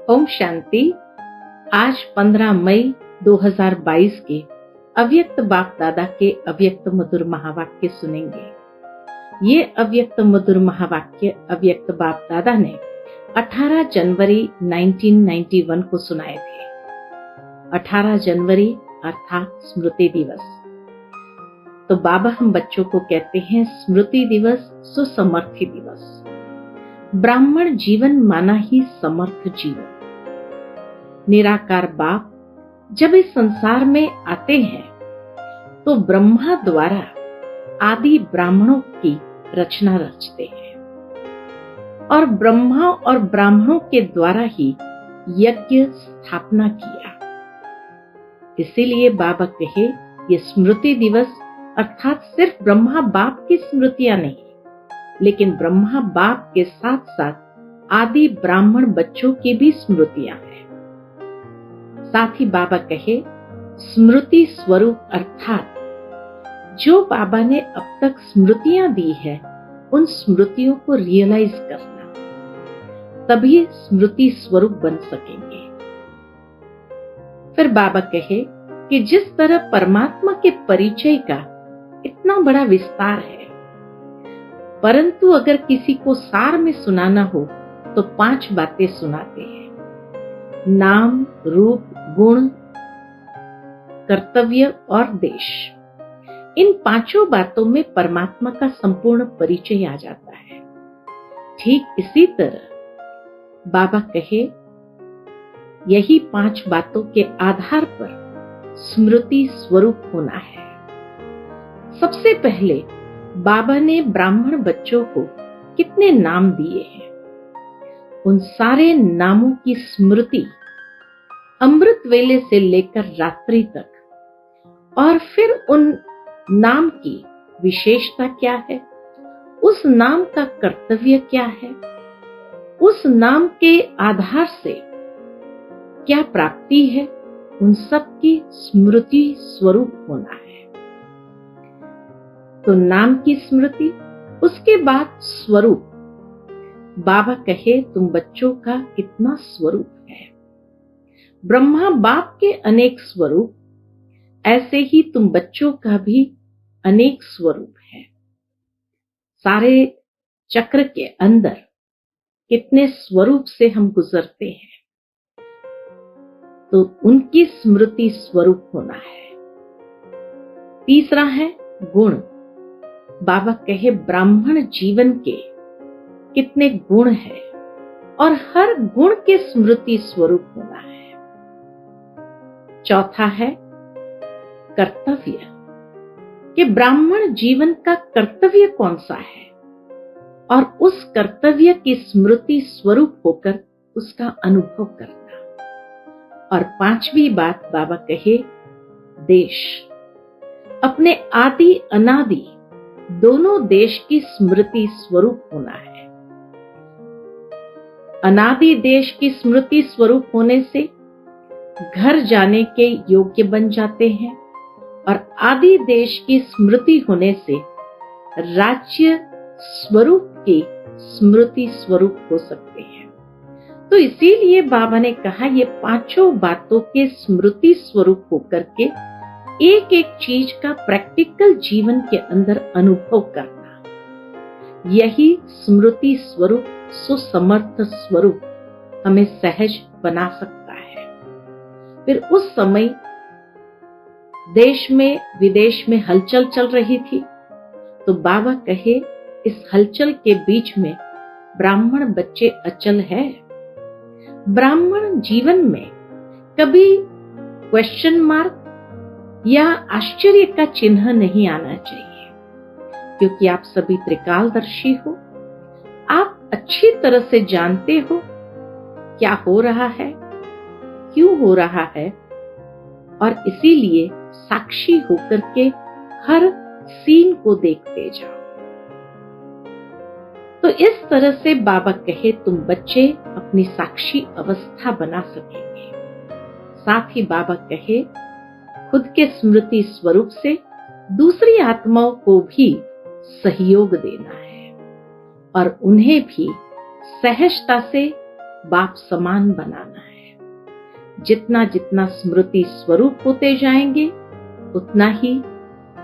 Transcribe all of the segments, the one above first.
ओम शांति। आज 15 मई 2022 के अव्यक्त बाप दादा के अव्यक्त मधुर महावाक्य सुनेंगे। ये अव्यक्त मधुर महावाक्य अव्यक्त बाप दादा ने 18 जनवरी 1991 को सुनाए थे। 18 जनवरी अर्थात स्मृति दिवस। तो बाबा हम बच्चों को कहते हैं स्मृति दिवस सुसमर्थी दिवस। ब्राह्मण जीवन माना ही समर्थ जीवन। निराकार बाप जब इस संसार में आते हैं तो ब्रह्मा द्वारा आदि ब्राह्मणों की रचना रचते हैं और ब्रह्मा और ब्राह्मणों के द्वारा ही यज्ञ स्थापना किया। इसीलिए बाबा कहे ये स्मृति दिवस अर्थात सिर्फ ब्रह्मा बाप की स्मृतियां नहीं, लेकिन ब्रह्मा बाप के साथ साथ आदि ब्राह्मण बच्चों की भी स्मृतियां हैं। साथ ही बाबा कहे स्मृति स्वरूप अर्थात जो बाबा ने अब तक स्मृतियां दी है उन स्मृतियों को रियलाइज करना, तभी स्मृति स्वरूप बन सकेंगे। फिर बाबा कहे कि जिस तरह परमात्मा के परिचय का इतना बड़ा विस्तार है, परंतु अगर किसी को सार में सुनाना हो तो 5 बातें सुनाते हैं। नाम, रूप, गुण, कर्तव्य और देश। इन 5 बातों में परमात्मा का संपूर्ण परिचय आ जाता है। ठीक इसी तरह बाबा कहे यही 5 बातों के आधार पर स्मृति स्वरूप होना है। सबसे पहले बाबा ने ब्राह्मण बच्चों को कितने नाम दिए हैं, उन सारे नामों की स्मृति अमृत वेले से लेकर रात्रि तक, और फिर उन नाम की विशेषता क्या है, उस नाम का कर्तव्य क्या है, उस नाम के आधार से क्या प्राप्ति है, उन सब की स्मृति स्वरूप होना है। तो नाम की स्मृति, उसके बाद स्वरूप। बाबा कहे तुम बच्चों का कितना स्वरूप है। ब्रह्मा बाप के अनेक स्वरूप, ऐसे ही तुम बच्चों का भी अनेक स्वरूप है। सारे चक्र के अंदर कितने स्वरूप से हम गुजरते हैं, तो उनकी स्मृति स्वरूप होना है। तीसरा है गुण। बाबा कहे ब्राह्मण जीवन के कितने गुण हैं और हर गुण के स्मृति स्वरूप होना है। चौथा है कर्तव्य, कि ब्राह्मण जीवन का कर्तव्य कौन सा है और उस कर्तव्य की स्मृति स्वरूप होकर उसका अनुभव करना। और 5वीं बात बाबा कहे देश। अपने आदि अनादि दोनों देश की स्मृति स्वरूप होना है। अनादि देश की स्मृति स्वरूप होने से घर जाने के योग्य बन जाते हैं और आदि देश की स्मृति होने से राज्य स्वरूप की स्मृति स्वरूप हो सकते हैं। तो इसीलिए बाबा ने कहा ये 5 बातों के स्मृति स्वरूप होकर के एक एक चीज का प्रैक्टिकल जीवन के अंदर अनुभव करना, यही स्मृति स्वरूप सुसमर्थ स्वरूप हमें सहज बना सकता है। फिर उस समय देश में विदेश में हलचल चल रही थी, तो बाबा कहे इस हलचल के बीच में ब्राह्मण बच्चे अचल है। ब्राह्मण जीवन में कभी क्वेश्चन मार्क या आश्चर्य का चिन्ह नहीं आना चाहिए, क्योंकि आप सभी त्रिकालदर्शी हो। आप अच्छी तरह से जानते हो क्या हो रहा है, क्यों हो रहा है, और इसीलिए साक्षी होकर के हर सीन को देखते जाओ। तो इस तरह से बाबा कहे तुम बच्चे अपनी साक्षी अवस्था बना सकेंगे। साथ ही बाबा कहे खुद के स्मृति स्वरूप से दूसरी आत्माओं को भी सहयोग देना है और उन्हें भी सहजता से बाप समान बनाना है। जितना जितना स्मृति स्वरूप होते जाएंगे उतना ही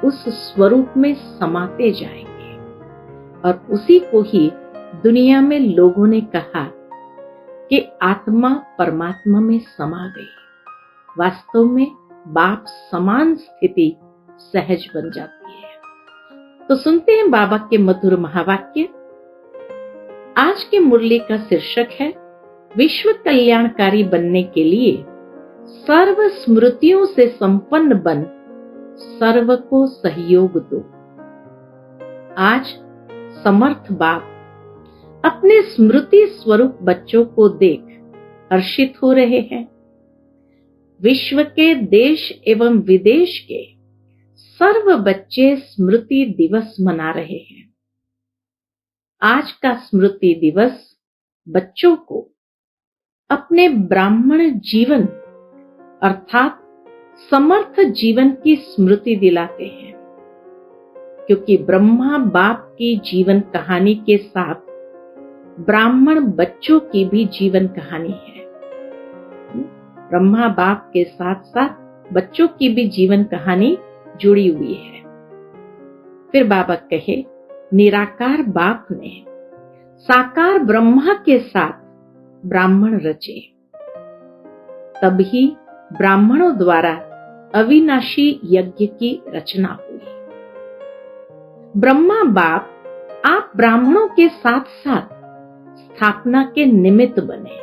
उस स्वरूप में समाते जाएंगे, और उसी को ही दुनिया में लोगों ने कहा कि आत्मा परमात्मा में समा गई। वास्तव में बाप समान स्थिति सहज बन जाती है। तो सुनते हैं बाबा के मधुर महावाक्य। आज के मुरली का शीर्षक है विश्व कल्याणकारी बनने के लिए सर्व स्मृतियों से संपन्न बन सर्व को सहयोग दो। आज समर्थ बाप अपने स्मृति स्वरूप बच्चों को देख हर्षित हो रहे हैं। विश्व के देश एवं विदेश के सर्व बच्चे स्मृति दिवस मना रहे हैं। आज का स्मृति दिवस बच्चों को अपने ब्राह्मण जीवन अर्थात समर्थ जीवन की स्मृति दिलाते हैं, क्योंकि ब्रह्मा बाप की जीवन कहानी के साथ ब्राह्मण बच्चों की भी जीवन कहानी है। ब्रह्मा बाप के साथ साथ बच्चों की भी जीवन कहानी जुड़ी हुई है। फिर बाबा कहे, निराकार बाप ने साकार ब्रह्मा के साथ ब्राह्मण रचे, तभी ब्राह्मणों द्वारा अविनाशी यज्ञ की रचना हुई। ब्रह्मा बाप आप ब्राह्मणों के साथ साथ स्थापना के निमित्त बने,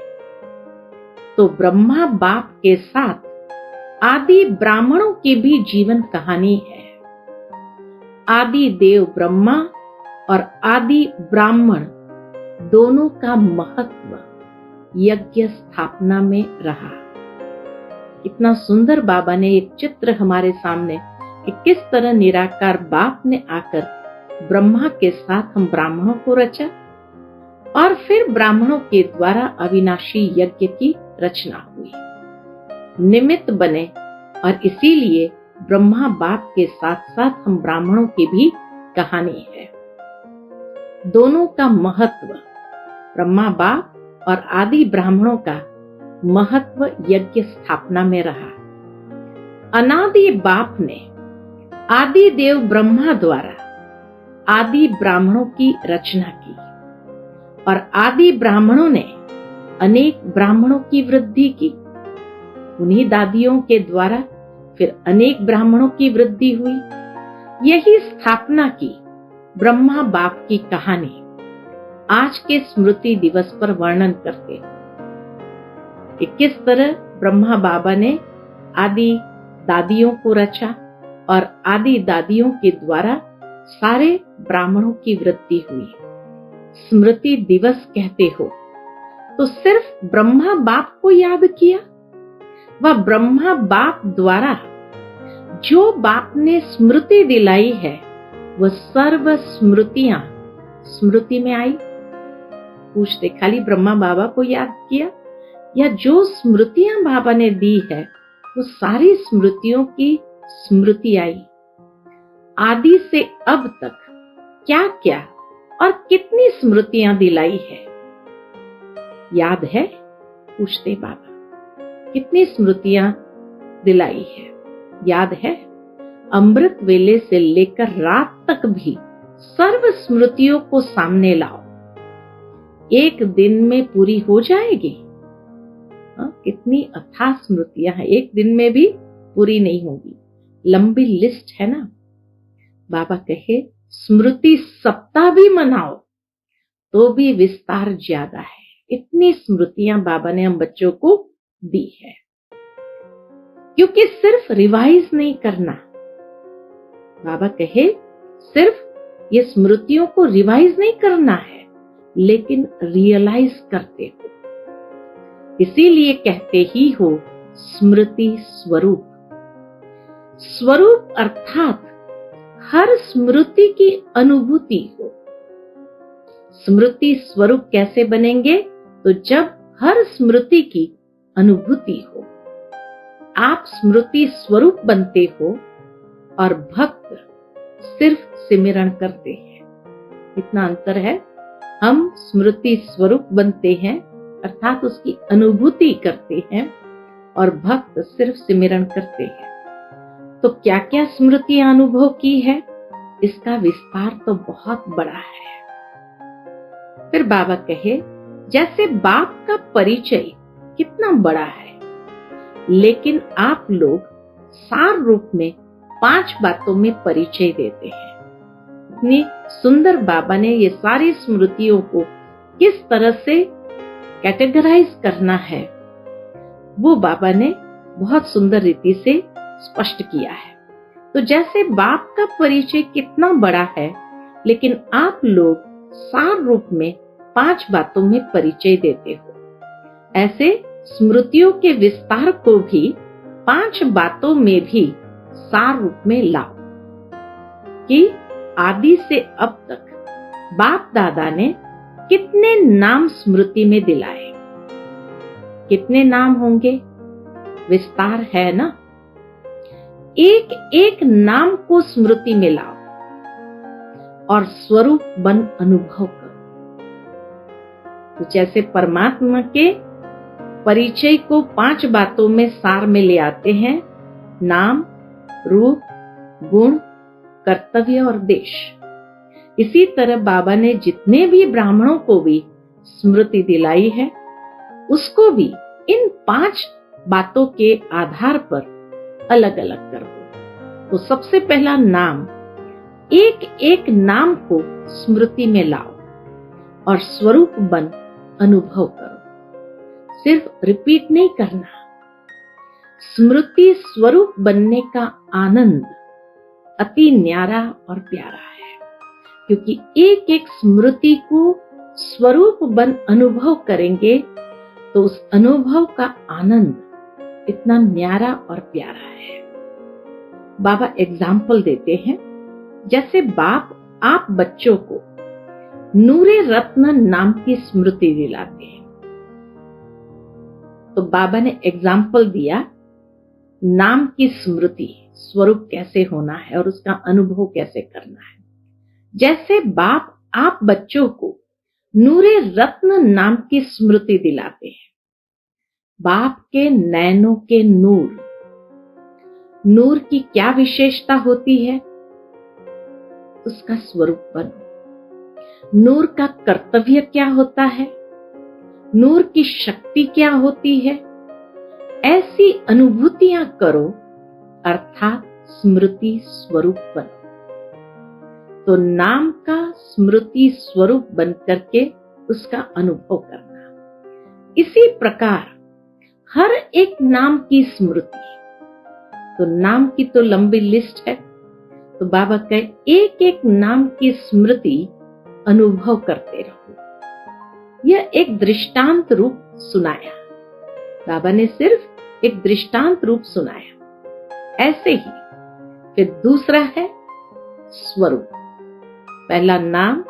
तो ब्रह्मा बाप के साथ आदि ब्राह्मणों की भी जीवन कहानी है। आदि देव ब्रह्मा और आदि ब्राह्मण दोनों का महत्व यज्ञ स्थापना में रहा। इतना सुंदर बाबा ने एक चित्र हमारे सामने कि किस तरह निराकार बाप ने आकर ब्रह्मा के साथ हम ब्राह्मणों को रचा और फिर ब्राह्मणों के द्वारा अविनाशी यज्ञ की रचना हुई, निमित्त बने। और इसीलिए ब्रह्मा बाप के साथ साथ हम ब्राह्मणों की भी कहानी है। दोनों का महत्व, ब्रह्मा बाप और आदि ब्राह्मणों का महत्व यज्ञ स्थापना में रहा। अनादि बाप ने आदि देव ब्रह्मा द्वारा आदि ब्राह्मणों की रचना की और आदि ब्राह्मणों ने अनेक ब्राह्मणों की वृद्धि की। उन्हीं दादियों के द्वारा फिर अनेक ब्राह्मणों की वृद्धि हुई। यही स्थापना की ब्रह्मा बाप की कहानी आज के स्मृति दिवस पर वर्णन करते कि किस तरह ब्रह्मा बाबा ने आदि दादियों को रचा और आदि दादियों के द्वारा सारे ब्राह्मणों की वृद्धि हुई। स्मृति दिवस कहते हो तो सिर्फ ब्रह्मा बाप को याद किया, वह ब्रह्मा बाप द्वारा जो बाप ने स्मृति दिलाई है वह सर्व स्मृतियां स्मृति में आई। पूछते खाली ब्रह्मा बाबा को याद किया या जो स्मृतियां बाबा ने दी है वो सारी स्मृतियों की स्मृति आई। आदि से अब तक क्या क्या और कितनी स्मृतियां दिलाई है याद है? पूछते बाबा कितनी स्मृतियां दिलाई है याद है? अमृत वेले से लेकर रात तक भी सर्व स्मृतियों को सामने लाओ, एक दिन में पूरी हो जाएगी। कितनी अथाह स्मृतियां हैं, एक दिन में भी पूरी नहीं होगी, लंबी लिस्ट है ना। बाबा कहे स्मृति सप्ताह भी मनाओ तो भी विस्तार ज्यादा है। इतनी स्मृतियां बाबा ने हम बच्चों को दी है, क्योंकि सिर्फ रिवाइज नहीं करना। बाबा कहे सिर्फ ये स्मृतियों को रिवाइज नहीं करना है लेकिन रियलाइज करते हो। इसीलिए कहते ही हो स्मृति स्वरूप। स्वरूप अर्थात हर स्मृति की अनुभूति हो। स्मृति स्वरूप कैसे बनेंगे? तो जब हर स्मृति की अनुभूति हो। आप स्मृति स्वरूप बनते हो और भक्त सिर्फ सिमरन करते हैं। इतना अंतर है। हम स्मृति स्वरूप बनते हैं अर्थात उसकी अनुभूति करते हैं और भक्त सिर्फ सिमरन करते हैं। तो क्या क्या स्मृतियां अनुभव की है, इसका विस्तार तो बहुत बड़ा है। फिर बाबा कहे, जैसे बाप का परिचय कितना बड़ा है, लेकिन आप लोग सार रूप में 5 बातों में परिचय देते हैं। इतनी सुंदर बाबा ने ये सारी स्मृतियों को किस तरह से कैटेगराइज करना है, वो बाबा ने बहुत सुंदर रीति से स्पष्ट किया है। तो जैसे बाप का परिचय कितना बड़ा है, लेकिन आप लोग सार रूप में 5 बातों में परिचय देते हो, ऐसे स्मृतियों के विस्तार को भी 5 बातों में भी सार रूप में लाओ कि आदि से अब तक बाप दादा ने कितने नाम स्मृति में दिलाए। कितने नाम होंगे, विस्तार है ना। एक एक नाम को स्मृति में लाओ और स्वरूप बन अनुभव करो। तो जैसे परमात्मा के परिचय को 5 बातों में सार में ले आते हैं, नाम, रूप, गुण, कर्तव्य और देश। इसी तरह बाबा ने जितने भी ब्राह्मणों को भी स्मृति दिलाई है, उसको भी इन 5 बातों के आधार पर अलग अलग करो। तो सबसे पहला नाम, एक एक नाम को स्मृति में लाओ और स्वरूप बन अनुभव करो। सिर्फ रिपीट नहीं करना। स्मृति स्वरूप बनने का आनंद अति न्यारा और प्यारा है, क्योंकि एक एक स्मृति को स्वरूप बन अनुभव करेंगे तो उस अनुभव का आनंद इतना न्यारा और प्यारा है। बाबा एग्जाम्पल देते हैं, जैसे बाप आप बच्चों को नूरे रत्न नाम की स्मृति दिलाते हैं। तो बाबा ने एग्जाम्पल दिया नाम की स्मृति स्वरूप कैसे होना है और उसका अनुभव कैसे करना है। जैसे बाप आप बच्चों को नूरे रत्न नाम की स्मृति दिलाते हैं। बाप के नैनों के नूर, नूर की क्या विशेषता होती है, उसका स्वरूप बनो। नूर का कर्तव्य क्या होता है, नूर की शक्ति क्या होती है, ऐसी अनुभूतियां करो, अर्थात स्मृति स्वरूप बनो। तो नाम का स्मृति स्वरूप बन करके उसका अनुभव करना। इसी प्रकार हर एक नाम की स्मृति, तो नाम की तो लंबी लिस्ट है, तो बाबा कहे एक एक नाम की स्मृति अनुभव करते रहो। यह एक दृष्टांत रूप सुनाया। बाबा ने सिर्फ एक दृष्टांत रूप सुनाया। ऐसे ही फिर दूसरा है स्वरूप। पहला नाम,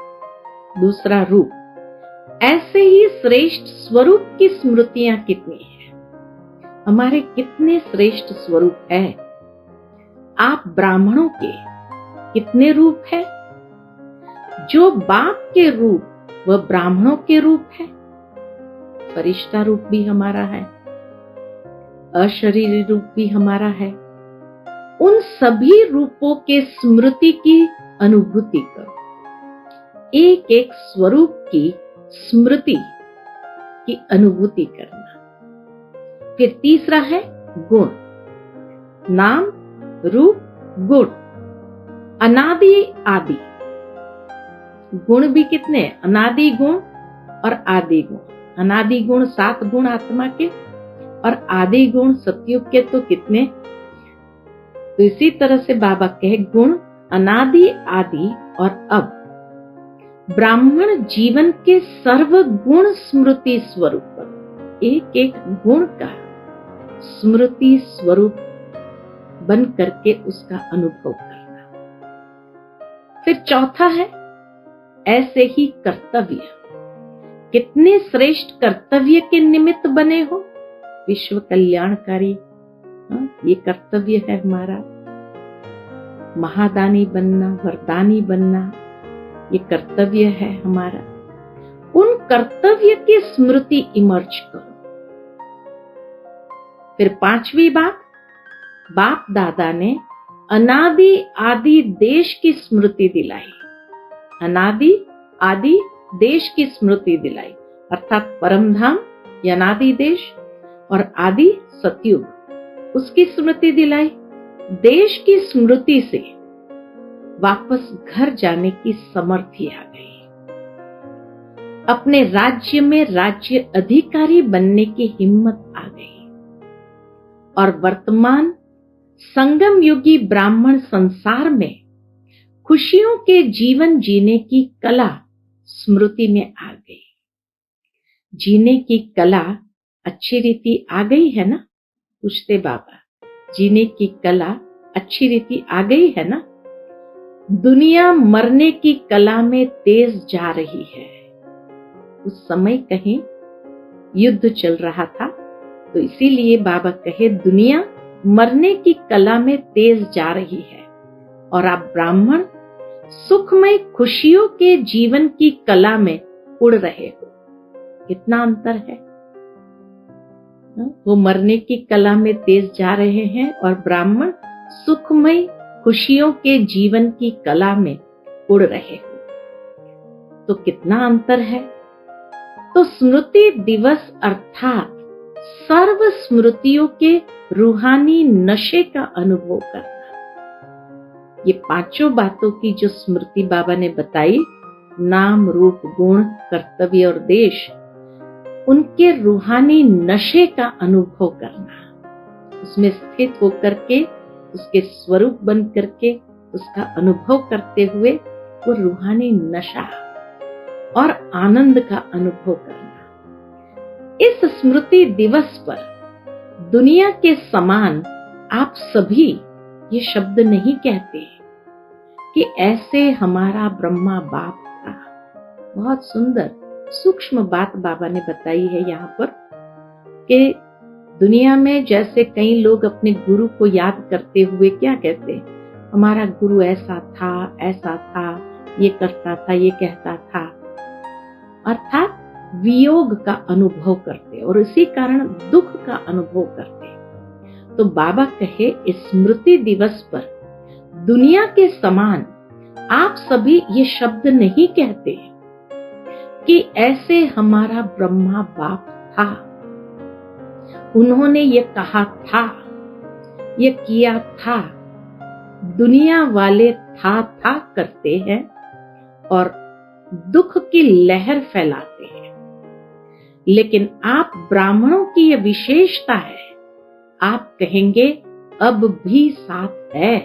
दूसरा रूप। ऐसे ही श्रेष्ठ स्वरूप की स्मृतियां कितनी हैं, हमारे कितने श्रेष्ठ स्वरूप है। आप ब्राह्मणों के कितने रूप है, जो बाप के रूप वह ब्राह्मणों के रूप है। फरिश्ता रूप भी हमारा है, अशरीरी रूप भी हमारा है। उन सभी रूपों के स्मृति की अनुभूति करो। एक एक स्वरूप की स्मृति की अनुभूति करना। फिर तीसरा है गुण। नाम, रूप, गुण, अनादि आदि। गुण भी कितने, अनादि गुण और आदि गुण। अनादि गुण 7 गुण आत्मा के और आदि गुण सतयुग के तो कितने। तो इसी तरह से बाबा कहे गुण, अनादि, आदि और अब ब्राह्मण जीवन के सर्व गुण स्मृति स्वरूप पर एक एक गुण का स्मृति स्वरूप बन करके उसका अनुभव करना। फिर चौथा है ऐसे ही कर्तव्य। कितने श्रेष्ठ कर्तव्य के निमित्त बने हो, विश्व कल्याणकारी। ये कर्तव्य है हमारा। महादानी बनना, वरदानी बनना, ये कर्तव्य है हमारा। उन कर्तव्य की स्मृति इमर्ज करो। फिर पांचवी बात, बाप दादा ने अनादि आदि देश की स्मृति दिलाई। अनादि आदि देश की स्मृति दिलाई, अर्थात परमधाम अनादि देश और आदि सतयुग, उसकी स्मृति दिलाई। देश की स्मृति से वापस घर जाने की समर्थी आ गई। अपने राज्य में राज्य अधिकारी बनने की हिम्मत आ गई और वर्तमान संगम युगी ब्राह्मण संसार में खुशियों के जीवन जीने की कला स्मृति में आ गई। जीने की कला अच्छी रीति आ गई है ना? पूछते बाबा, जीने की कला अच्छी रीति आ गई है ना? दुनिया मरने की कला में तेज जा रही है। उस समय कहीं युद्ध चल रहा था, तो इसीलिए बाबा कहे दुनिया मरने की कला में तेज जा रही है और आप ब्राह्मण सुखमय खुशियों के जीवन की कला में उड़ रहे हो। कितना अंतर है। वो मरने की कला में तेज जा रहे हैं और ब्राह्मण सुखमय खुशियों के जीवन की कला में उड़ रहे हो, तो कितना अंतर है। तो स्मृति दिवस अर्थात सर्व स्मृतियों के रूहानी नशे का अनुभव करना। ये पांचों बातों की जो स्मृति बाबा ने बताई, नाम रूप गुण कर्तव्य और देश, उनके रूहानी नशे का अनुभव करना, उसमें स्थित होकर के उसके स्वरूप बन करके उसका अनुभव करते हुए वो रूहानी नशा और आनंद का अनुभव करना। इस स्मृति दिवस पर दुनिया के समान आप सभी ये शब्द नहीं कहते कि ऐसे हमारा ब्रह्मा बाप था। बहुत सुंदर सूक्ष्म बात बाबा ने बताई है यहाँ पर कि दुनिया में जैसे कई लोग अपने गुरु को याद करते हुए क्या कहते हैं, हमारा गुरु ऐसा था, ये करता था, ये कहता था, अर्थात वियोग का अनुभव करते और इसी कारण दुख का अनुभव करते। तो बाबा कहे इस स्मृति दिवस पर दुनिया के समान आप सभी ये शब्द नहीं कहते कि ऐसे हमारा ब्रह्मा बाप था, उन्होंने ये कहा था, ये किया था। दुनिया वाले था करते हैं और दुख की लहर फैलाते हैं, लेकिन आप ब्राह्मणों की यह विशेषता है, आप कहेंगे अब भी साथ है।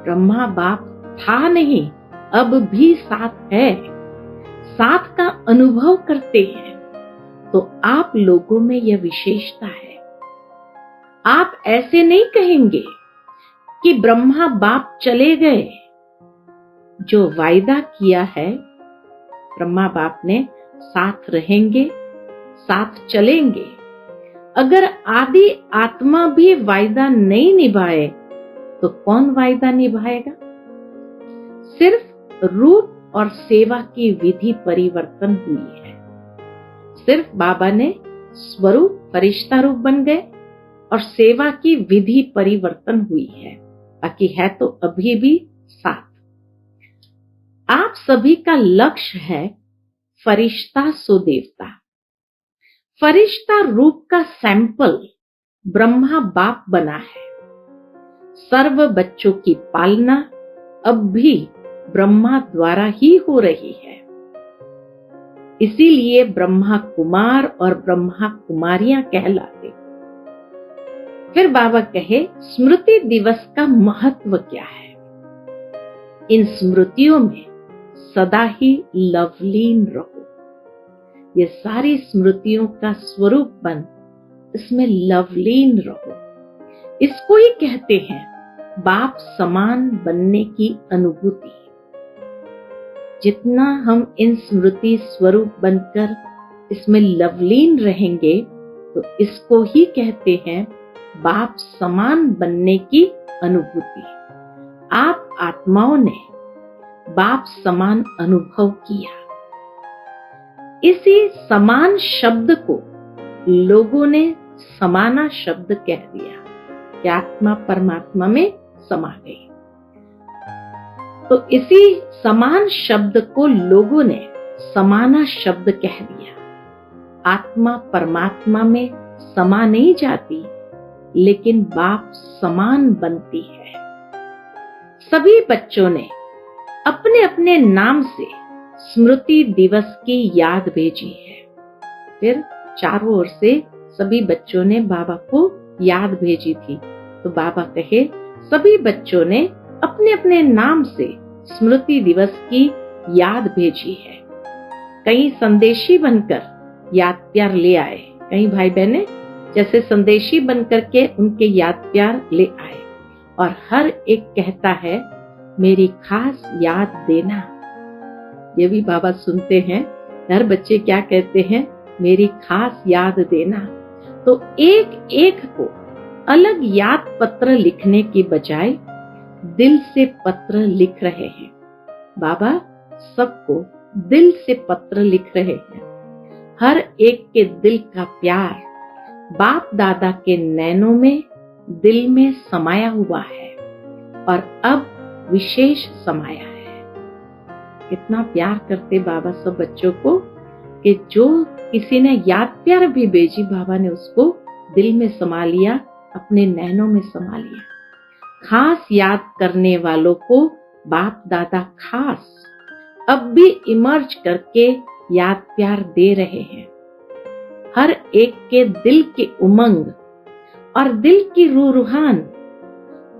ब्रह्मा बाप था नहीं, अब भी साथ है, साथ का अनुभव करते हैं। तो आप लोगों में यह विशेषता है। आप ऐसे नहीं कहेंगे कि ब्रह्मा बाप चले गए। जो वायदा किया है ब्रह्मा बाप ने, साथ रहेंगे, साथ चलेंगे। अगर आदि आत्मा भी वायदा नहीं निभाए तो कौन वायदा निभाएगा? सिर्फ रूप और सेवा की विधि परिवर्तन हुई है। सिर्फ बाबा ने स्वरूप फरिश्ता रूप बन गए और सेवा की विधि परिवर्तन हुई है, बाकी है तो अभी भी साथ। आप सभी का लक्ष्य है फरिश्ता सो देवता। फरिश्ता रूप का सैंपल ब्रह्मा बाप बना है। सर्व बच्चों की पालना अब भी ब्रह्मा द्वारा ही हो रही है। इसीलिए ब्रह्मा कुमार और ब्रह्मा कुमारियां कहलाते। फिर बाबा कहे स्मृति दिवस का महत्व क्या है। इन स्मृतियों में सदा ही लवलीन रहो। ये सारी स्मृतियों का स्वरूप बन इसमें लवलीन रहो। इसको ही कहते हैं बाप समान बनने की अनुभूति। जितना हम इन स्मृति स्वरूप बनकर इसमें लवलीन रहेंगे तो इसको ही कहते हैं बाप समान बनने की अनुभूति। आप आत्माओं ने बाप समान अनुभव किया। इसी समान शब्द को लोगों ने समाना शब्द कह दिया कि आत्मा परमात्मा में समा गई। तो इसी समान शब्द को लोगों ने समाना शब्द कह दिया। आत्मा परमात्मा में समा नहीं जाती, लेकिन बाप समान बनती है। सभी बच्चों ने अपने अपने नाम से स्मृति दिवस की याद भेजी है। फिर चारों ओर से सभी बच्चों ने बाबा को याद भेजी थी। तो बाबा कहे सभी बच्चों ने अपने अपने नाम से स्मृति दिवस की याद भेजी है। कई संदेशी बनकर याद प्यार ले आए। कई भाई बहने जैसे संदेशी बनकर के उनके याद प्यार ले आए, और हर एक कहता है मेरी खास याद देना। ये भी बाबा सुनते हैं, हर बच्चे क्या कहते हैं, मेरी खास याद देना। तो एक एक को अलग याद पत्र लिखने की बजाय दिल से पत्र लिख रहे हैं। बाबा सबको दिल से पत्र लिख रहे हैं। हर एक के दिल का प्यार बाप दादा के नैनों में दिल में समाया हुआ है, और अब विशेष समाया है। कितना प्यार करते बाबा सब बच्चों को कि जो किसी ने याद प्यार भी भेजी, बाबा ने उसको दिल में समा लिया, अपने नैनों में समा लिया। खास याद करने वालों को बाप दादा खास अब भी इमर्ज करके याद प्यार दे रहे हैं। हर एक के दिल के उमंग और दिल की रूहान,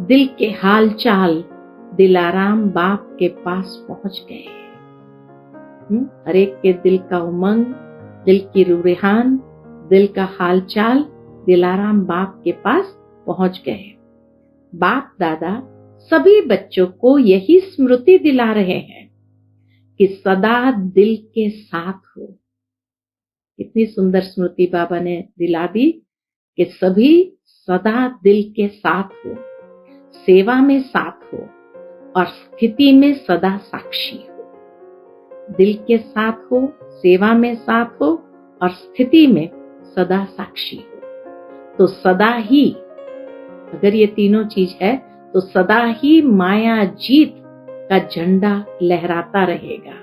दिल के हाल चाल दिलाराम बाप के पास पहुंच गए। हर एक के दिल का उमंग, दिल की रूहान, दिल का हाल चाल दिलाराम बाप के पास पहुंच गए। बाप दादा सभी बच्चों को यही स्मृति दिला रहे हैं कि सदा दिल के साथ हो। कितनी सुंदर स्मृति बाबा ने दिला दी कि सभी सदा दिल के साथ हो, सेवा में साथ हो और स्थिति में सदा साक्षी हो। दिल के साथ हो, सेवा में साथ हो और स्थिति में सदा साक्षी हो। तो सदा ही, अगर ये तीनों चीज है तो सदा ही माया जीत का झंडा लहराता रहेगा।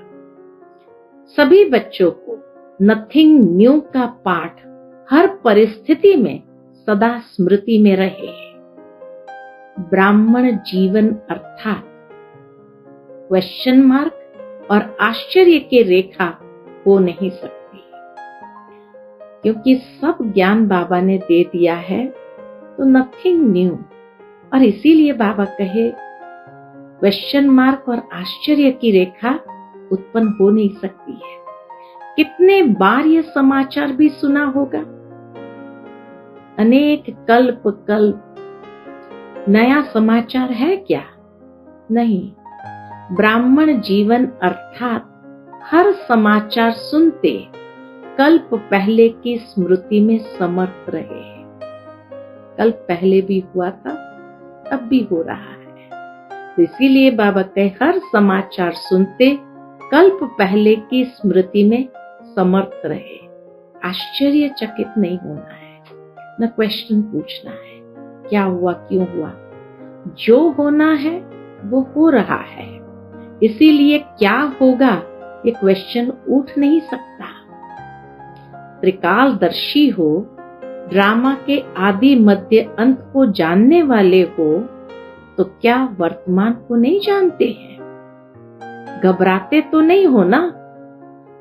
सभी बच्चों को नथिंग न्यू का पाठ हर परिस्थिति में सदा स्मृति में रहे। ब्राह्मण जीवन अर्थात क्वेश्चन मार्क और आश्चर्य की रेखा हो नहीं सकती, क्योंकि सब ज्ञान बाबा ने दे दिया है। तो नथिंग न्यू, और इसीलिए बाबा कहे क्वेश्चन मार्क और आश्चर्य की रेखा उत्पन्न हो नहीं सकती है। कितने बार यह समाचार भी सुना होगा, अनेक कल्प कल्प नया समाचार है क्या? नहीं। ब्राह्मण जीवन अर्थात हर समाचार सुनते कल्प पहले की स्मृति में समर्थ रहे। कल्प पहले भी हुआ था, अब भी हो रहा है। तो इसीलिए बाबा कहे हर समाचार सुनते कल्प पहले की स्मृति में समर्थ रहे। आश्चर्यचकित नहीं होना है, न क्वेश्चन पूछना है क्या हुआ क्यों हुआ। जो होना है वो हो रहा है, इसीलिए क्या होगा ये क्वेश्चन उठ नहीं सकता। त्रिकालदर्शी हो, ड्रामा के आदि मध्य अंत को जानने वाले हो, तो क्या वर्तमान को नहीं जानते हैं? घबराते तो नहीं हो ना?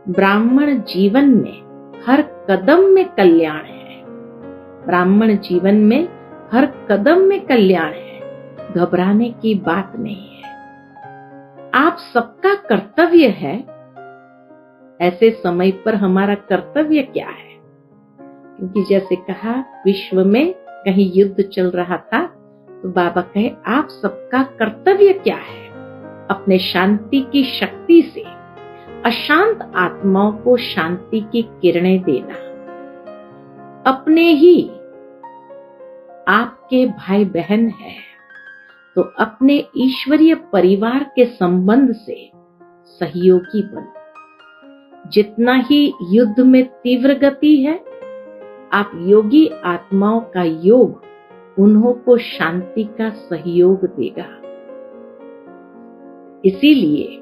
ब्राह्मण जीवन में हर कदम में कल्याण है। ब्राह्मण जीवन में हर कदम में कल्याण है, घबराने की बात नहीं है। आप सबका कर्तव्य है। ऐसे समय पर हमारा कर्तव्य क्या है? क्योंकि जैसे कहा विश्व में कहीं युद्ध चल रहा था, तो बाबा कहे आप सबका कर्तव्य क्या है? अपने शांति की शक्ति से अशांत आत्माओं को शांति की किरणें देना। अपने ही आपके भाई बहन है, तो अपने ईश्वरीय परिवार के संबंध से सहयोगी बनो। जितना ही युद्ध में तीव्र गति है, आप योगी आत्माओं का योग उन्हों को शांति का सहयोग देगा। इसीलिए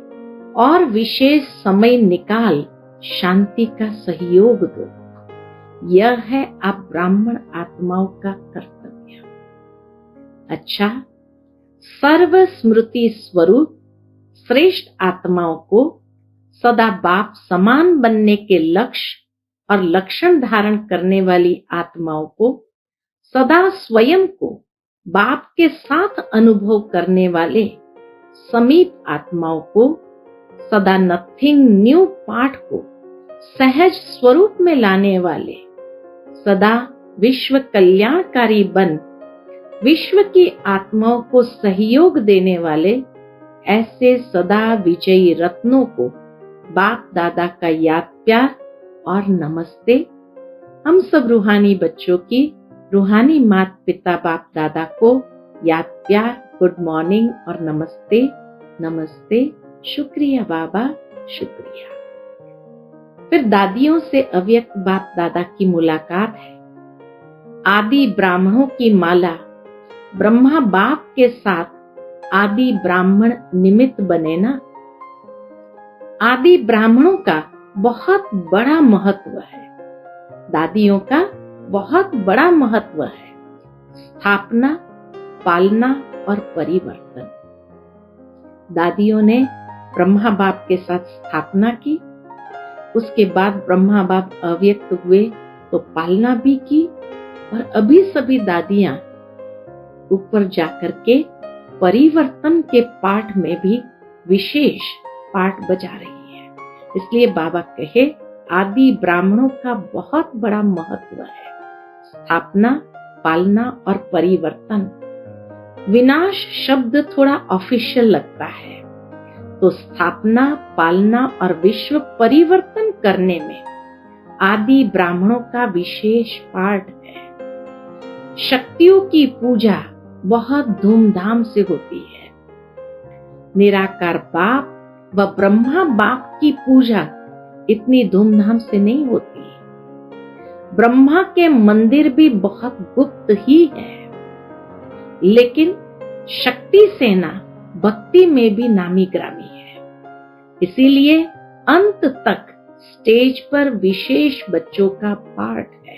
और विशेष समय निकाल शांति का सहयोग दो। यह है आप ब्राह्मण आत्माओं का कर्तव्य। अच्छा, सर्व स्मृति स्वरूप श्रेष्ठ आत्माओं को सदा बाप समान बनने के लक्ष्य और लक्षण धारण करने वाली आत्माओं को सदा स्वयं को बाप के साथ अनुभव करने वाले समीप आत्माओं को सदा नथिंग न्यू पाठ को सहज स्वरूप में लाने वाले, सदा विश्व कल्याणकारी बन विश्व की आत्माओं को सहयोग देने वाले ऐसे सदा विजयी रत्नों को बाप दादा का याद प्यार और नमस्ते। हम सब रूहानी बच्चों की रूहानी माता पिता बाप दादा को याद प्यार, गुड मॉर्निंग और नमस्ते। नमस्ते, शुक्रिया बाबा, शुक्रिया। फिर दादियों से अव्यक्त बाप दादा की मुलाकात है। आदि ब्राह्मणों की माला ब्रह्मा बाप के साथ आदि ब्राह्मण निमित्त बने ना। आदि ब्राह्मणों का बहुत बड़ा महत्व है, दादियों का बहुत बड़ा महत्व है। स्थापना, पालना और परिवर्तन। दादियों ने ब्रह्मा बाप के साथ स्थापना की, उसके बाद ब्रह्मा बाप अव्यक्त हुए तो पालना भी की, और अभी सभी दादियां ऊपर जाकर के परिवर्तन के पाठ में भी विशेष पाठ बजा रही है। इसलिए बाबा कहे आदि ब्राह्मणों का बहुत बड़ा महत्व है। स्थापना, पालना और परिवर्तन। विनाश शब्द थोड़ा ऑफिशियल लगता है, तो स्थापना, पालना और विश्व परिवर्तन करने में आदि ब्राह्मणों का विशेष पाठ है। शक्तियों की पूजा बहुत धूमधाम से होती है। निराकार बाप व ब्रह्मा बाप की पूजा इतनी धूमधाम से नहीं होती। ब्रह्मा के मंदिर भी बहुत गुप्त ही है, लेकिन शक्ति सेना भक्ति में भी नामी ग्रामी है। इसीलिए अंत तक स्टेज पर विशेष बच्चों का पाठ है।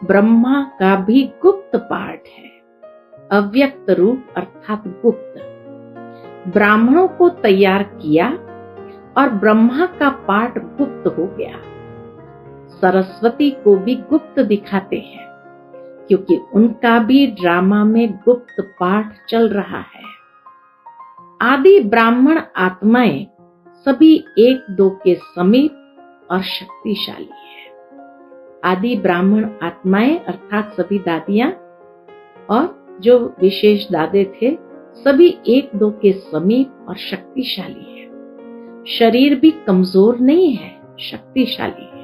ब्रह्मा का भी गुप्त पाठ है, अव्यक्त रूप अर्थात गुप्त। ब्राह्मणों को तैयार किया और ब्रह्मा का पाठ गुप्त हो गया। सरस्वती को भी गुप्त दिखाते हैं, क्योंकि उनका भी ड्रामा में गुप्त पाठ चल रहा है। आदि ब्राह्मण आत्माएं सभी एक दो के समीप और शक्तिशाली है। आदि ब्राह्मण आत्माएं अर्थात सभी दादियां और जो विशेष दादे थे, सभी एक दो के समीप और शक्तिशाली है। शरीर भी कमजोर नहीं है, शक्तिशाली है।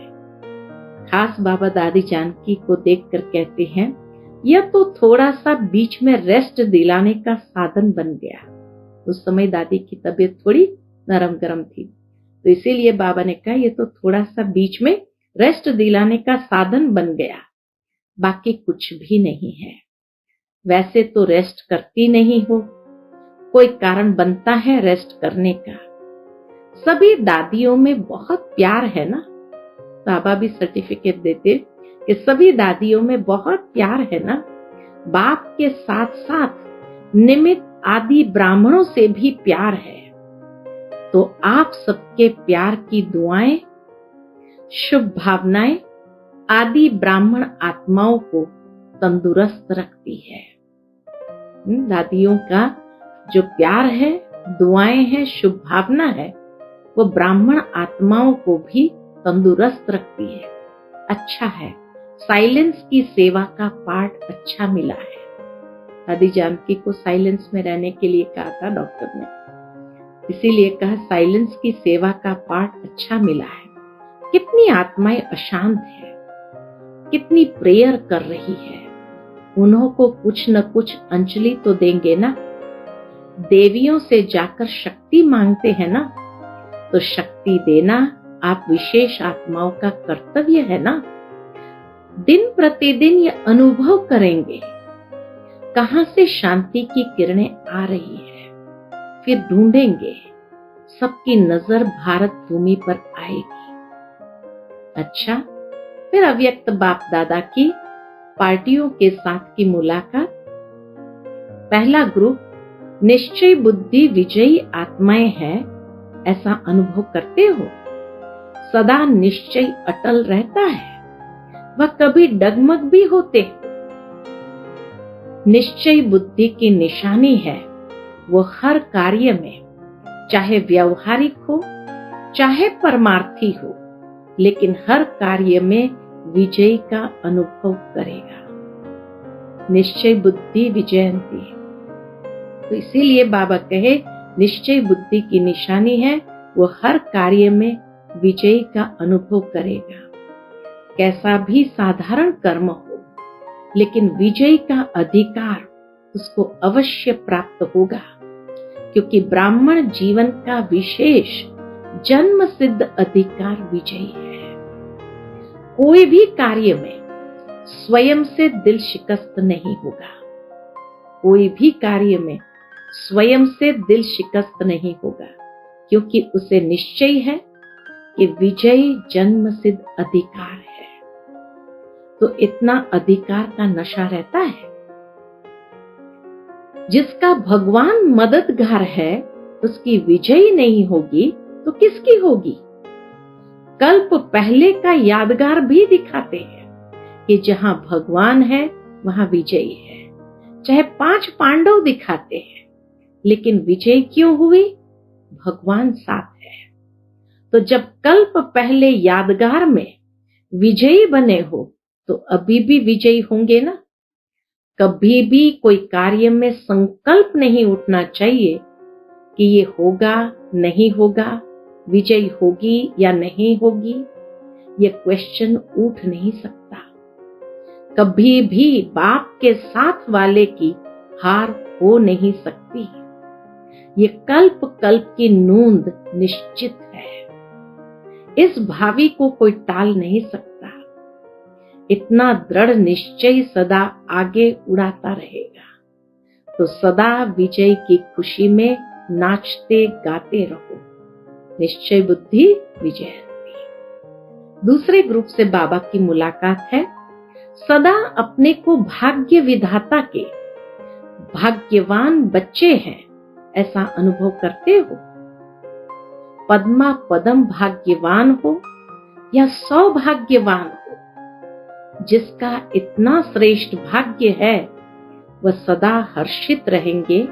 खास बाबा दादी जानकी को देखकर कहते हैं, यह तो थोड़ा सा बीच में रेस्ट दिलाने का साधन बन गया। उस समय दादी की तबीयत थोड़ी नरम गरम थी, तो इसीलिए बाबा ने कहा, यह तो थोड़ा सा बीच में रेस्ट दिलाने का साधन बन गया, बाकी कुछ भी नहीं है। वैसे तो रेस्ट करती नहीं हो, कोई कारण बनता है रेस्ट करने का। सभी दादियों में बहुत प्यार है ना। बाबा भी सर्टिफिकेट देते कि सभी दादियों में बहुत प्यार है ना। बाप के साथ साथ निमित्त आदि ब्राह्मणों से भी प्यार है। तो आप सबके प्यार की दुआएं, शुभ भावनाएं आदि ब्राह्मण आत्माओं को तंदुरुस्त रखती है। दादियों का जो प्यार है, दुआएं हैं, शुभ भावना है, वो ब्राह्मण आत्माओं को भी तंदुरुस्त रखती है। अच्छा है, साइलेंस की सेवा का पाठ अच्छा मिला है। दादी जानकी को साइलेंस में रहने के लिए कहा था डॉक्टर ने, इसीलिए कहा साइलेंस की सेवा का पाठ अच्छा मिला है। कितनी आत्माएं अशांत है, कितनी प्रेयर कर रही है, उन्हों को कुछ न कुछ अंजलि तो देंगे ना। देवियों से जाकर शक्ति मांगते हैं ना, तो शक्ति देना आप विशेष आत्माओं का कर्तव्य है ना। दिन प्रतिदिन ये अनुभव करेंगे कहां से शांति की किरणें आ रही है, फिर ढूंढेंगे, सबकी नजर भारत भूमि पर आएगी। अच्छा, फिर अव्यक्त बाप दादा की पार्टियों के साथ की मुलाकात। पहला ग्रुप निश्चय बुद्धि विजयी आत्माएं हैं, ऐसा अनुभव करते हो। सदा निश्चय अटल रहता है, वह कभी डगमग भी होते। निश्चय बुद्धि की निशानी है, वो हर कार्य में, चाहे व्यवहारिक हो चाहे परमार्थी हो, लेकिन हर कार्य में विजय का अनुभव करेगा। निश्चय बुद्धि विजयंती। तो इसीलिए बाबा कहे निश्चय बुद्धि की निशानी है, वो हर कार्य में विजय का अनुभव करेगा। कैसा भी साधारण कर्म हो, लेकिन विजय का अधिकार उसको अवश्य प्राप्त होगा, क्योंकि ब्राह्मण जीवन का विशेष जन्म सिद्ध अधिकार विजय है। कोई भी कार्य में स्वयं से दिल शिकस्त नहीं होगा। कोई भी कार्य में स्वयं से दिल शिकस्त नहीं होगा, क्योंकि उसे निश्चय है कि विजय जन्म सिद्ध अधिकार है। तो इतना अधिकार का नशा रहता है। जिसका भगवान मददगार है, उसकी विजय नहीं होगी तो किसकी होगी। कल्प पहले का यादगार भी दिखाते हैं कि जहां भगवान है वहां विजय है। चाहे 5 पांडव दिखाते हैं, लेकिन विजय क्यों हुई? भगवान साथ है। तो जब कल्प पहले यादगार में विजयी बने हो, तो अभी भी विजयी होंगे ना। कभी भी कोई कार्य में संकल्प नहीं उठना चाहिए कि ये होगा नहीं होगा, विजयी होगी या नहीं होगी। ये क्वेश्चन उठ नहीं सकता। कभी भी बाप के साथ वाले की हार हो नहीं सकती। ये कल्प कल्प की नूंद निश्चित है। इस भावी को कोई टाल नहीं सकता। इतना दृढ़ निश्चय सदा आगे उड़ाता रहेगा। तो सदा विजय की खुशी में नाचते गाते रहो। निश्चय बुद्धि विजयंती। दूसरे ग्रुप से बाबा की मुलाकात है। सदा अपने को भाग्य विधाता के भाग्यवान बच्चे हैं, ऐसा अनुभव करते हो। पद्मा पदम भाग्यवान हो या सौभाग्यवान हो, जिसका इतना श्रेष्ठ भाग्य है, वह सदा हर्षित रहेंगे,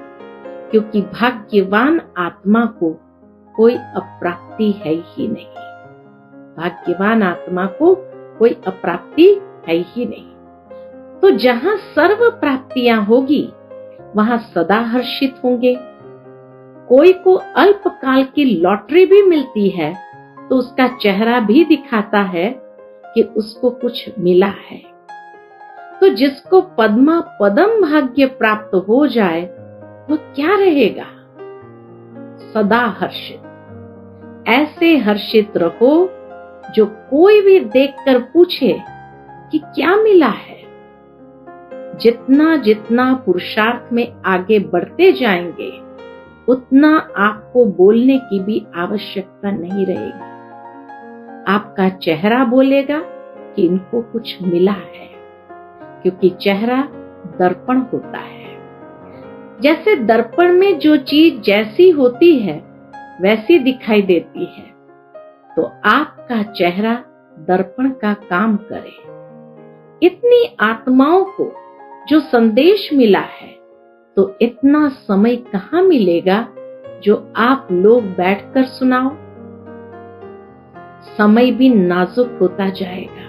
क्योंकि भाग्यवान आत्मा को कोई अप्राप्ति है ही नहीं। भाग्यवान आत्मा को कोई अप्राप्ति है ही नहीं। तो जहां सर्व प्राप्तियां होगी, वहां सदा हर्षित होंगे। कोई को अल्पकाल की लॉटरी भी मिलती है, तो उसका चेहरा भी दिखाता है कि उसको कुछ मिला है। तो जिसको पद्मा पदम भाग्य प्राप्त हो जाए, वो क्या रहेगा? सदा हर्षित। ऐसे हर्षित रहो जो कोई भी देखकर पूछे कि क्या मिला है। जितना जितना पुरुषार्थ में आगे बढ़ते जाएंगे, उतना आपको बोलने की भी आवश्यकता नहीं रहेगी। आपका चेहरा बोलेगा कि इनको कुछ मिला है, क्योंकि चेहरा दर्पण होता है। जैसे दर्पण में जो चीज जैसी होती है वैसी दिखाई देती है, तो आपका चेहरा दर्पण का काम करे। इतनी आत्माओं को जो संदेश मिला है, तो इतना समय कहाँ मिलेगा जो आप लोग बैठकर सुनाओ। समय भी नाजुक होता जाएगा।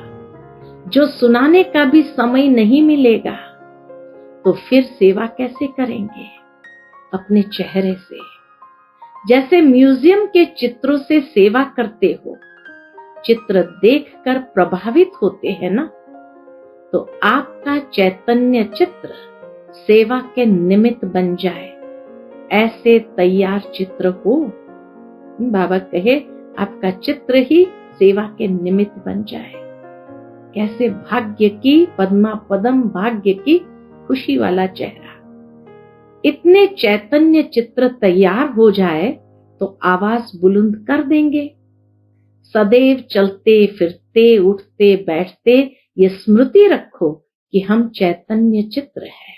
जो सुनाने का भी समय नहीं मिलेगा, तो फिर सेवा कैसे करेंगे? अपने चेहरे से। जैसे म्यूजियम के चित्रों से सेवा करते हो, चित्र देखकर प्रभावित होते हैं ना, तो आपका चैतन्य चित्र सेवा के निमित्त बन जाए, ऐसे तैयार चित्र हो। बाबा कहे आपका चित्र ही सेवा के निमित्त बन जाए। कैसे भाग्य की पद्मा पदम, भाग्य की खुशी वाला चेहरा। इतने चैतन्य चित्र तैयार हो जाए तो आवाज बुलंद कर देंगे। सदैव चलते फिरते उठते बैठते ये स्मृति रखो कि हम चैतन्य चित्र हैं।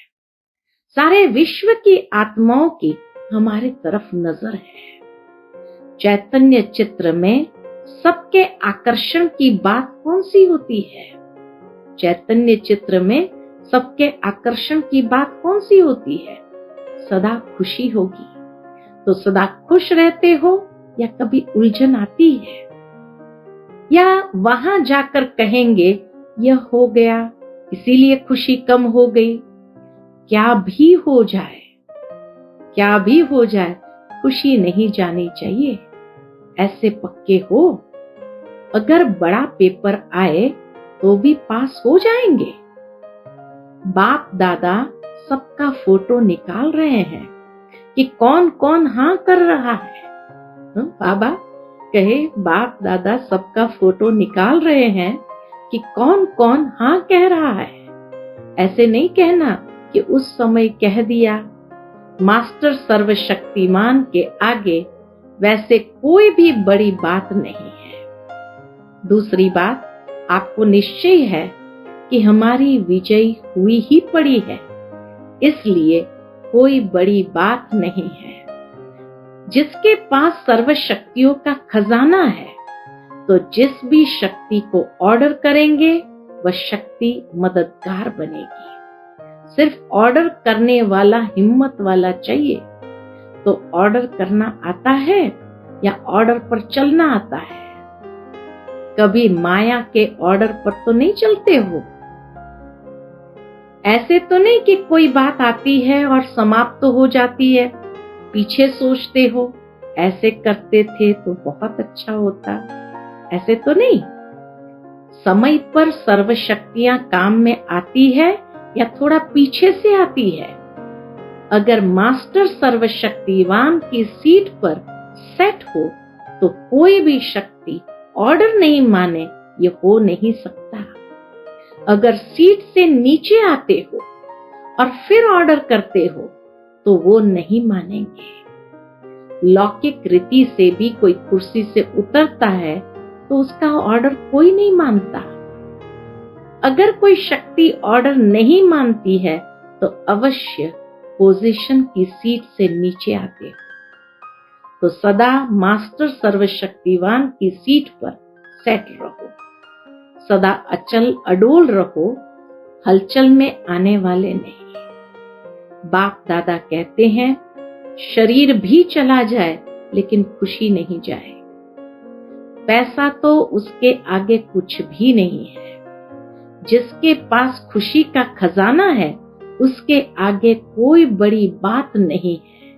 सारे विश्व की आत्माओं की हमारी तरफ नजर है। चैतन्य चित्र में सबके आकर्षण की बात कौन सी होती है? चैतन्य चित्र में सबके आकर्षण की बात कौन सी होती है? सदा खुशी होगी। तो सदा खुश रहते हो या कभी उलझन आती है? या वहां जाकर कहेंगे यह हो गया इसीलिए खुशी कम हो गई। क्या भी हो जाए, क्या भी हो जाए, खुशी नहीं जानी चाहिए। ऐसे पक्के हो, अगर बड़ा पेपर आए तो भी पास हो जाएंगे। बाप दादा सबका फोटो निकाल रहे हैं कि कौन कौन हाँ कर रहा है। बाबा कहे बाप दादा सबका फोटो निकाल रहे हैं कि कौन कौन हाँ कह रहा है। ऐसे नहीं कहना कि उस समय कह दिया। मास्टर सर्वशक्तिमान के आगे वैसे कोई भी बड़ी बात नहीं है। दूसरी बात, आपको निश्चय है कि हमारी विजय हुई ही पड़ी है, इसलिए कोई बड़ी बात नहीं है। जिसके पास सर्व शक्तियों का खजाना है, तो जिस भी शक्ति को ऑर्डर करेंगे वह शक्ति मददगार बनेगी। सिर्फ ऑर्डर करने वाला हिम्मत वाला चाहिए। तो ऑर्डर करना आता है या ऑर्डर पर चलना आता है? कभी माया के ऑर्डर पर तो नहीं चलते हो। ऐसे तो नहीं कि कोई बात आती है और समाप्त तो हो जाती है, पीछे सोचते हो ऐसे करते थे तो बहुत अच्छा होता। ऐसे तो नहीं। समय पर सर्व शक्तियां काम में आती है या थोड़ा पीछे से आती है। अगर मास्टर सर्वशक्तिवान की सीट पर सेट हो तो कोई भी शक्ति ऑर्डर नहीं माने, ये हो नहीं सकता। अगर सीट से नीचे आते हो और फिर ऑर्डर करते हो तो वो नहीं मानेंगे। लौकिक रीति से भी कोई कुर्सी से उतरता है तो उसका ऑर्डर कोई नहीं मानता। अगर कोई शक्ति ऑर्डर नहीं मानती है तो अवश्य पोजीशन की सीट से नीचे आते हो। तो सदा मास्टर सर्वशक्तिवान की सीट पर सेट रहो, सदा अचल अडोल रहो, हलचल में आने वाले नहीं। बाप दादा कहते हैं शरीर भी चला जाए लेकिन खुशी नहीं जाए। पैसा तो उसके आगे कुछ भी नहीं है। जिसके पास खुशी का खजाना है उसके आगे कोई बड़ी बात नहीं है।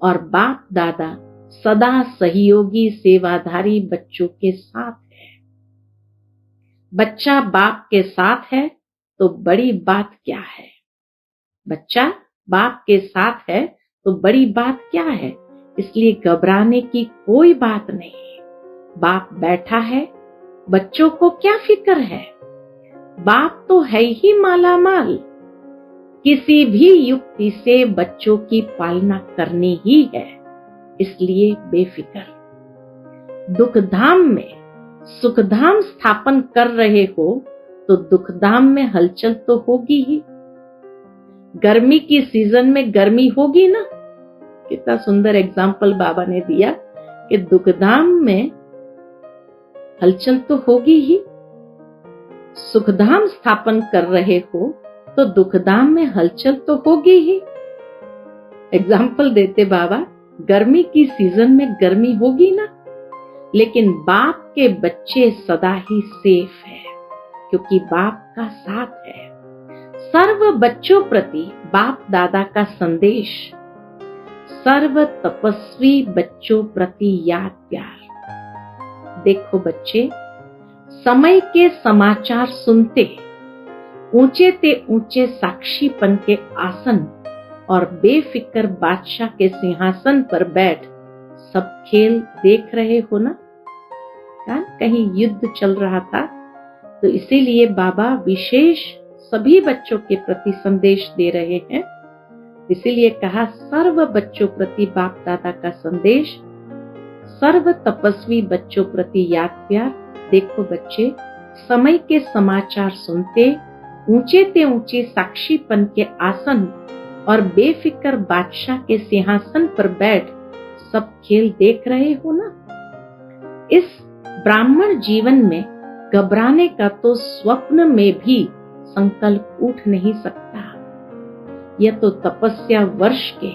और बाप दादा सदा सहयोगी सेवाधारी बच्चों के साथ है। बच्चा बाप के साथ है तो बड़ी बात क्या है? बच्चा बाप के साथ है तो बड़ी बात क्या है? इसलिए घबराने की कोई बात नहीं। बाप बैठा है, बच्चों को क्या फिक्र है? बाप तो है ही माला माल। किसी भी युक्ति से बच्चों की पालना करनी ही है, इसलिए बेफिक्र। दुखधाम में सुखधाम स्थापन कर रहे हो तो दुखधाम में हलचल तो होगी ही। गर्मी की सीजन में गर्मी होगी ना। कितना सुंदर एग्जाम्पल बाबा ने दिया कि दुखधाम में हलचल तो होगी ही। सुखधाम स्थापन कर रहे हो तो दुखधाम में हलचल तो होगी ही। एग्जाम्पल देते बाबा, गर्मी की सीजन में गर्मी होगी ना, लेकिन बाप के बच्चे सदा ही सेफ है क्योंकि बाप का साथ है। सर्व बच्चों प्रति बाप दादा का संदेश, सर्व तपस्वी बच्चों प्रति याद प्यार। देखो बच्चे, समय के समाचार सुनते, ऊंचे ते ऊंचे साक्षीपन के आसन और बेफिक्र बादशाह के सिंहासन पर बैठ सब खेल देख रहे हो ना। का कहीं युद्ध चल रहा था, तो इसीलिए बाबा विशेष सभी बच्चों के प्रति संदेश दे रहे हैं। इसीलिए कहा सर्व बच्चों प्रति बाप दादा का संदेश, सर्व तपस्वी बच्चों प्रति याद प्यार। देखो बच्चे, समय के समाचार सुनते, ऊंचे ते ऊंचे साक्षीपन के आसन और बेफिक्र बादशाह के सिंहासन पर बैठ सब खेल देख रहे हो ना। इस ब्राह्मण जीवन में घबराने का तो स्वप्न में भी संकल्प उठ नहीं सकता। यह तो तपस्या वर्ष के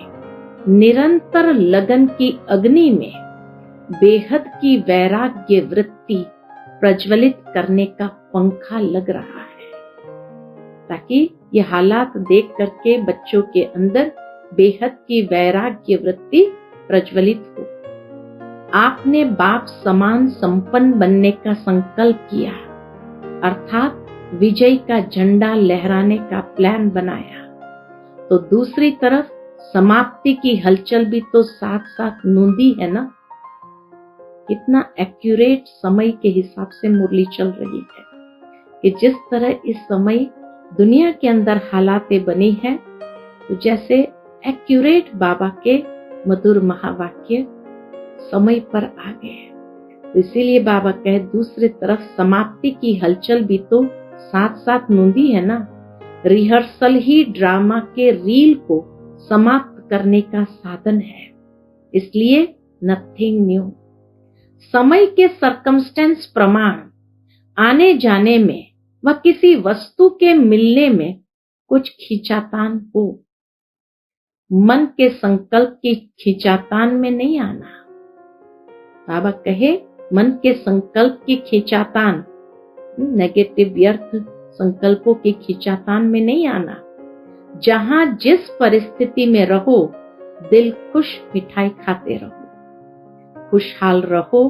निरंतर लगन की अग्नि में बेहद की वैराग्य वृत्ति प्रज्वलित करने का पंखा लग रहा है, ताकि ये हालात देख करके बच्चों के अंदर बेहद की वैराग्य वृत्ति प्रज्वलित हो। आपने बाप समान संपन्न बनने का संकल्प किया, अर्थात विजय का झंडा लहराने का प्लान बनाया, तो दूसरी तरफ समाप्ति की हलचल भी तो साथ साथ नूंदी है ना। कितना एक्यूरेट समय के हिसाब से मुरली चल रही है कि जिस तरह इस समय दुनिया के अंदर हालातें बनी है, तो जैसे एक्यूरेट बाबा के मधुर महावाक्य समय पर आ गए। तो इसीलिए बाबा कहे दूसरी तरफ समाप्ति की हलचल भी तो साथ साथ नूंदी है ना। रिहर्सल ही ड्रामा के रील को समाप्त करने का साधन है, इसलिए नथिंग न्यू। समय के सर्कमस्टेंस प्रमाण आने जाने में व किसी वस्तु के मिलने में कुछ खींचातान हो, मन के संकल्प की खींचातान में नहीं आना। बाबा कहे मन के संकल्प की खींचातान, नेगेटिव व्यर्थ संकल्पों की खींचातान में नहीं आना। जहां जिस परिस्थिति में रहो, दिल खुश मिठाई खाते रहो, खुशहाल रहो,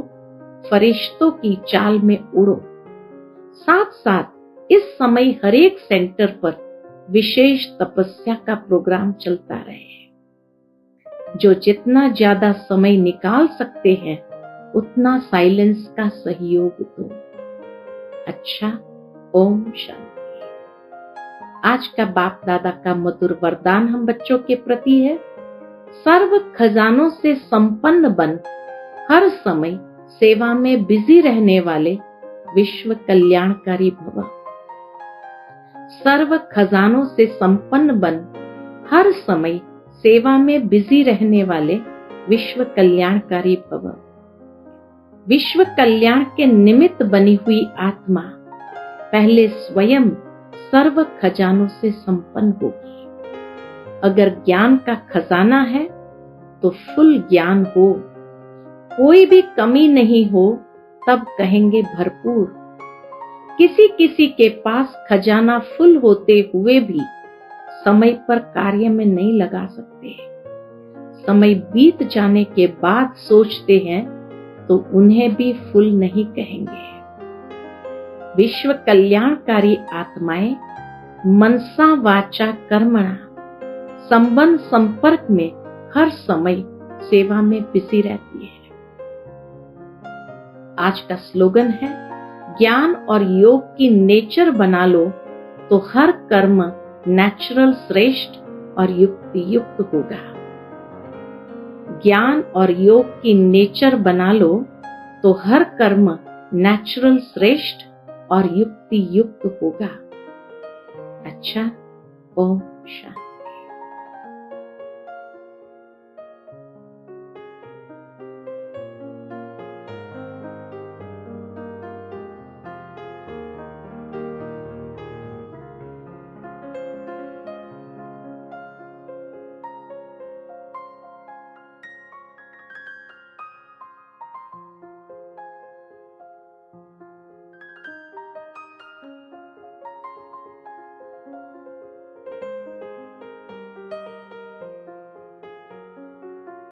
फरिश्तों की चाल में उड़ो। साथ साथ इस समय हर एक सेंटर पर विशेष तपस्या का प्रोग्राम चलता रहे। जो जितना ज्यादा समय निकाल सकते हैं उतना साइलेंस का सहयोग दो। अच्छा, ओम शांति। आज का बाप दादा का मधुर वरदान हम बच्चों के प्रति है, सर्व खजानों से संपन्न बन हर समय सेवा में बिजी रहने वाले विश्व कल्याणकारी भव। सर्व खजानों से संपन्न बन हर समय सेवा में बिजी रहने वाले विश्व कल्याणकारी भव। विश्व कल्याण के निमित्त बनी हुई आत्मा पहले स्वयं सर्व खजानों से संपन्न होगी। अगर ज्ञान का खजाना है तो फुल ज्ञान हो, कोई भी कमी नहीं हो, तब कहेंगे भरपूर। किसी किसी के पास खजाना फुल होते हुए भी समय पर कार्य में नहीं लगा सकते। समय बीत जाने के बाद सोचते हैं तो उन्हें भी फुल नहीं कहेंगे। विश्व कल्याणकारी आत्माएं मनसा वाचा कर्मणा संबंध संपर्क में हर समय सेवा में बिजी रहती है। आज का स्लोगन है, ज्ञान और योग की नेचर बना लो तो हर कर्म नेचुरल श्रेष्ठ और युक्ति युक्त होगा। ज्ञान और योग की नेचर बना लो तो हर कर्म नेचुरल श्रेष्ठ और युक्ति युक्त होगा। अच्छा, ओम शांति।